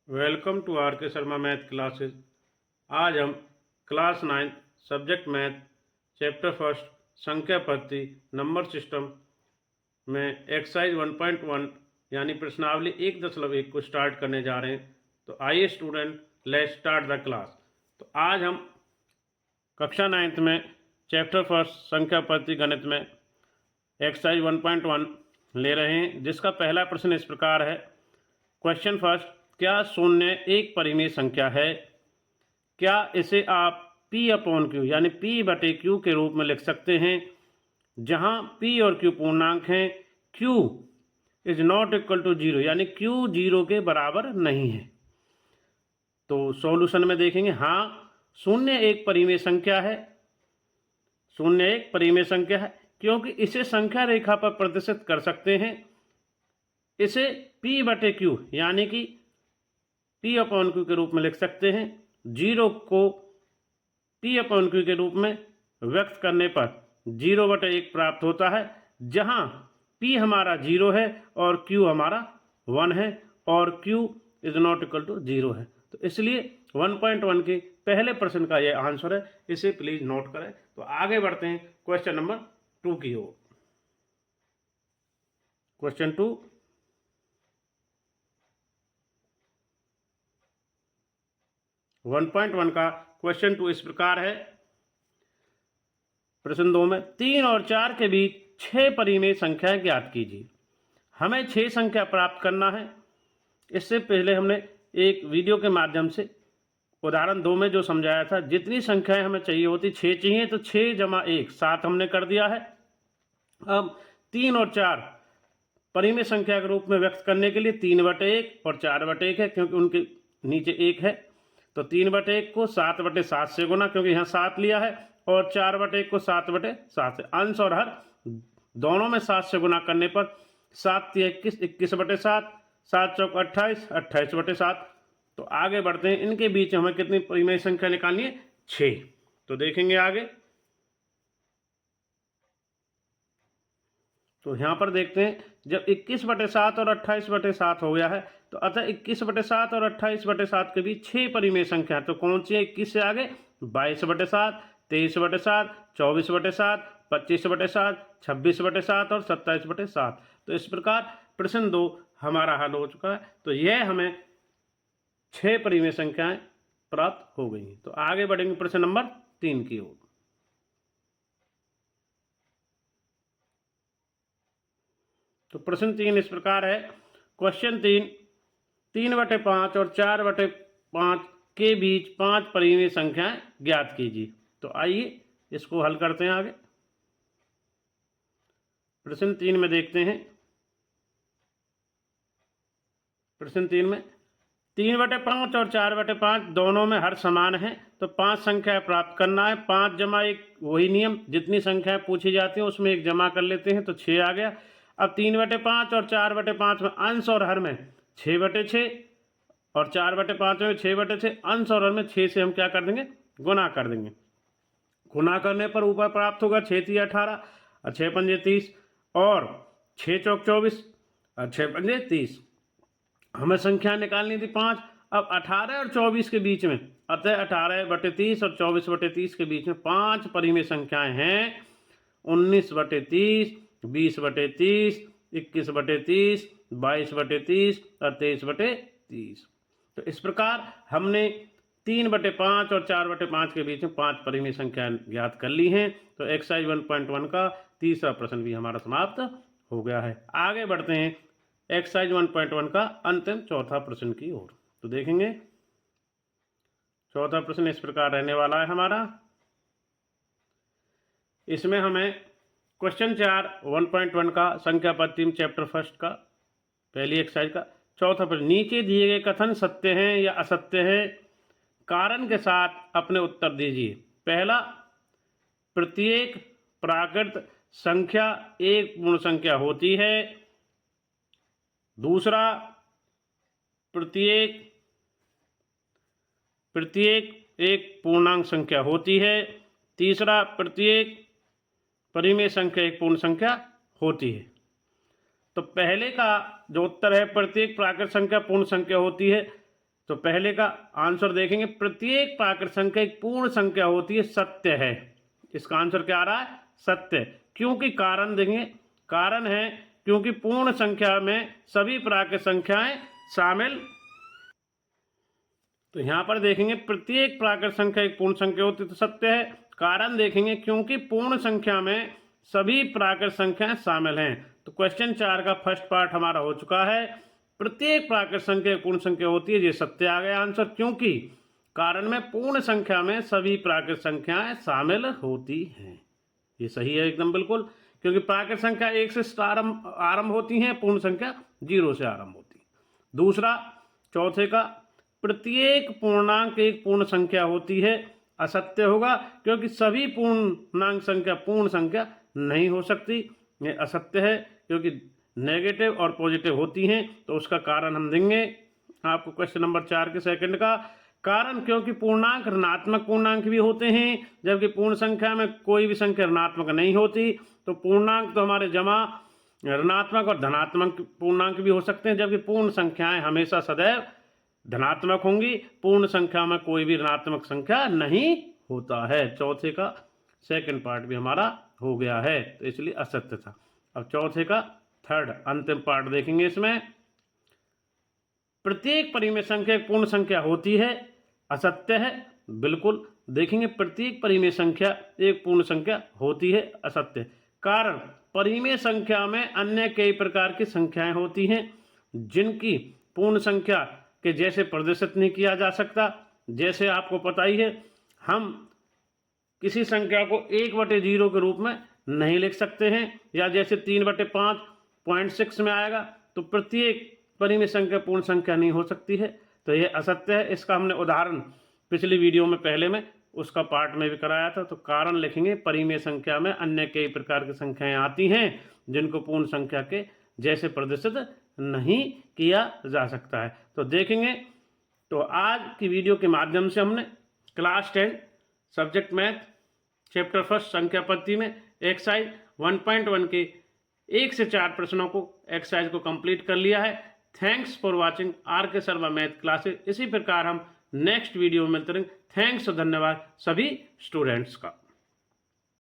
Welcome to are के Sharma math classes. आज हम class 9 subject math chapter first संख्या पद्धति नंबर सिस्टम में एक्सरसाइज 1.1 यानी प्रश्नावली 1.1 को स्टार्ट करने जा रहे हैं। तो आइए student, let's start the class. तो आज हम कक्षा 9th में चैप्टर फर्स्ट संख्या पद्धति गणित में एक्सरसाइज 1.1 ले रहे हैं, जिसका पहला प्रश्न इस प्रकार है। क्वेश्चन फर्स्ट, क्या शून्य एक परिमेय संख्या है? क्या इसे आप P अपॉन Q यानी P बटे Q के रूप में लिख सकते हैं, जहां P और Q पूर्णांक हैं, Q is not equal to 0 यानी Q 0 के बराबर नहीं है। तो सॉल्यूशन में देखेंगे, हाँ शून्य एक परिमेय संख्या है, शून्य एक परिमेय संख्या है क्योंकि इसे संख्या रेखा पर प्रदर्शित कर सकते हैं। इसे P बटे Q यानी कि P अपॉन Q के रूप में लिख सकते हैं। 0 को P अपॉन Q के रूप में व्यक्त करने पर 0/1 प्राप्त होता है, जहां P हमारा 0 है और Q हमारा 1 है और Q is not equal to 0 है। तो इसलिए 1.1 के पहले प्रश्न का यह आंसर है, इसे प्लीज नोट करें। तो आगे बढ़ते हैं क्वेश्चन नंबर 2 की ओर। क्वेश्चन 2, वन पॉइंट वन का क्वेश्चन 2 इस प्रकार है। प्रश्न 2 में 3 और 4 के बीच 6 परिमेय संख्याएं ज्ञात कीजिए। हमें 6 संख्या प्राप्त करना है। इससे पहले हमने एक वीडियो के माध्यम से उदाहरण 2 में जो समझाया था, जितनी संख्याएं हमें चाहिए होती 6 चाहिए, तो 6 जमा 1 7 हमने कर दिया है। अब 3 और 4 परिमेय संख्या के रूप में व्यक्त करने के लिए 3/1 और 4/1 है, क्योंकि उनके नीचे 1 है। तो 3/1 को 7/7 से गुना, क्योंकि यहाँ 7 लिया है, और 4/1 को 7/7 से। अंश और हर दोनों में 7 से गुना करने पर 7 21 21/7, 7 चौक 28 28/7। तो आगे बढ़ते हैं, इनके बीच हमें कितनी परिमेय संख्या निकालनी है? 6। तो देखेंगे आगे। तो यहाँ पर देखते हैं, जब 21/7 और 28/7 हो गया है, तो अतः 21/7 और 28/7 के बीच 6 परिमेय संख्या है। तो कौन सी है 21 से आगे? 22/7, 23/7, 24/7, 25/7, 26/7 और 27/7। तो इस प्रकार प्रश्न 2 हमारा हल हो चुका है। तो यह हमें 6 परिमेय संख्याएं प्राप्त हो गई। तो आगे बढ़ेंगे प्रश्न नंबर 3 की ओर। तो प्रश्न 3 इस प्रकार है। क्वेश्चन 3, 3/5 और 4/5 के बीच 5 परिमेय संख्याएं ज्ञात कीजिए। तो आइए इसको हल करते हैं आगे। प्रश्न 3 में देखते हैं। प्रश्न 3 में 3/5 और 4/5 दोनों में हर समान है, तो 5 संख्या प्राप्त करना है। 5 जमा 1 वही नियम, जितनी संख्याएं पूछी जाती हैं उसमें 1 जमा कर लेते हैं, तो 6 आ गया। अब 3/5 और 4/5 में अंश और हर में 6/6 और 4/5 में 6/6, अंश और हर में 6 से हम क्या कर देंगे? गुना कर देंगे। गुना करने पर ऊपर प्राप्त होगा 6 3 18 और 6 5 30 और 6 चौक 24 और 6 5 30। हमें संख्या निकालनी थी 5। अब 18 और 24 के बीच में, अतः 18/30 और 24/30 के बीच में 5 परिमेय संख्याएं हैं। 19/30, 20/30, 21/30, 22/30 और 23/30। तो इस प्रकार हमने 3/5 और 4/5 के बीच में 5 परिमेय संख्या ज्ञात कर ली हैं। तो एक्सरसाइज 1.1 का तीसरा प्रश्न भी हमारा समाप्त हो गया है। आगे बढ़ते हैं एक्सरसाइज 1.1 का अंतिम चौथा प्रश्न की ओर। तो देखेंगे चौथा प्रश्न इस प्रकार रहने वाला है हमारा। इसमें हमें क्वेश्चन 4 1.1 का संख्या पद्धति चैप्टर फर्स्ट का पहली एक्सरसाइज का चौथा प्रश्न, नीचे दिए गए कथन सत्य हैं या असत्य हैं, कारण के साथ अपने उत्तर दीजिए। पहला, प्रत्येक प्राकृत संख्या एक पूर्ण संख्या होती है। दूसरा, प्रत्येक एक पूर्णांक संख्या होती है। तीसरा, प्रत्येक परिमेय संख्या एक पूर्ण संख्या होती है। तो पहले का जो उत्तर है, प्रत्येक प्राकृत संख्या पूर्ण संख्या होती है, तो पहले का आंसर देखेंगे, प्रत्येक प्राकृत संख्या एक पूर्ण संख्या होती है, सत्य है। इसका आंसर क्या आ रहा है? सत्य। क्योंकि कारण देखेंगे, कारण है क्योंकि पूर्ण संख्या में सभी प्राकृत संख्याएं शामिल। तो यहां पर देखेंगे प्रत्येक प्राकृत संख्या एक पूर्ण संख्या होती है, तो सत्य है। कारण देखेंगे क्योंकि पूर्ण संख्या में सभी प्राकृत संख्याएं शामिल हैं। तो क्वेश्चन 4 का फर्स्ट पार्ट हमारा हो चुका है, प्रत्येक प्राकृत संख्या एक पूर्ण संख्या होती है, ये सत्य आ गया आंसर। क्योंकि कारण में पूर्ण संख्या में सभी प्राकृत संख्याएं शामिल होती हैं, ये सही है एकदम बिल्कुल। क्योंकि प्राकृत संख्या 1 से आरंभ होती हैं, पूर्ण संख्या 0 से आरंभ होती है। दूसरा, चौथे का, प्रत्येक पूर्णांक एक पूर्ण संख्या होती है, असत्य होगा, क्योंकि सभी पूर्णांक संख्या पूर्ण संख्या नहीं हो सकती, ये असत्य है। क्योंकि नेगेटिव और पॉजिटिव होती हैं, तो उसका कारण हम देंगे आपको क्वेश्चन नंबर 4 के सेकंड का। कारण क्योंकि पूर्णांक ऋणात्मक पूर्णांक भी होते हैं, जबकि पूर्ण संख्या में कोई भी संख्या ऋणात्मक नहीं होती। तो पूर्णांक तो हमारे जमा ऋणात्मक और धनात्मक पूर्णांक भी हो सकते हैं, जबकि पूर्ण संख्याएं हमेशा सदैव धनात्मक होंगी। पूर्ण संख्या में कोई भी ऋणात्मक संख्या नहीं होता है। चौथे का सेकंड पार्ट भी हमारा हो गया है, तो इसलिए असत्य था। अब चौथे का थर्ड अंतिम पार्ट देखेंगे। इसमें प्रत्येक परिमेय संख्या एक पूर्ण संख्या होती है, असत्य है, बिल्कुल। देखेंगे प्रत्येक परिमेय संख्या एक पूर्ण संख्या होती है, असत्य। कारण परिमेय संख्या में अन्य कई प्रकार की संख्याएं होती हैं, जिनकी पूर्ण संख्या के जैसे प्रदर्शित नहीं किया जा सकता। जैसे आपको पता ही है, हम किसी संख्या को 1/0 के रूप में नहीं लिख सकते हैं, या जैसे 3/5.6 में आएगा, तो प्रत्येक परिमेय संख्या पूर्ण संख्या नहीं हो सकती है, तो यह असत्य है। इसका हमने उदाहरण पिछली वीडियो में पहले में उसका पार्ट में भी कराया था। तो कारण लिखेंगे, परिमेय संख्या में अन्य कई प्रकार की संख्याएं आती हैं, जिनको पूर्ण संख्या के जैसे प्रदर्शित नहीं किया जा सकता है। तो देखेंगे, तो आज की वीडियो के माध्यम से हमने class 10 subject math chapter first संख्या पद्धति में एक्सरसाइज 1.1 के 1 से 4 प्रश्नों को एक्सरसाइज को कंप्लीट कर लिया है। Thanks for watching RK Sharma math classes. इसी प्रकार हम नेक्स्ट वीडियो में मिलते रहेंगे। थैंक्स और धन्यवाद सभी स्टूडेंट्स का।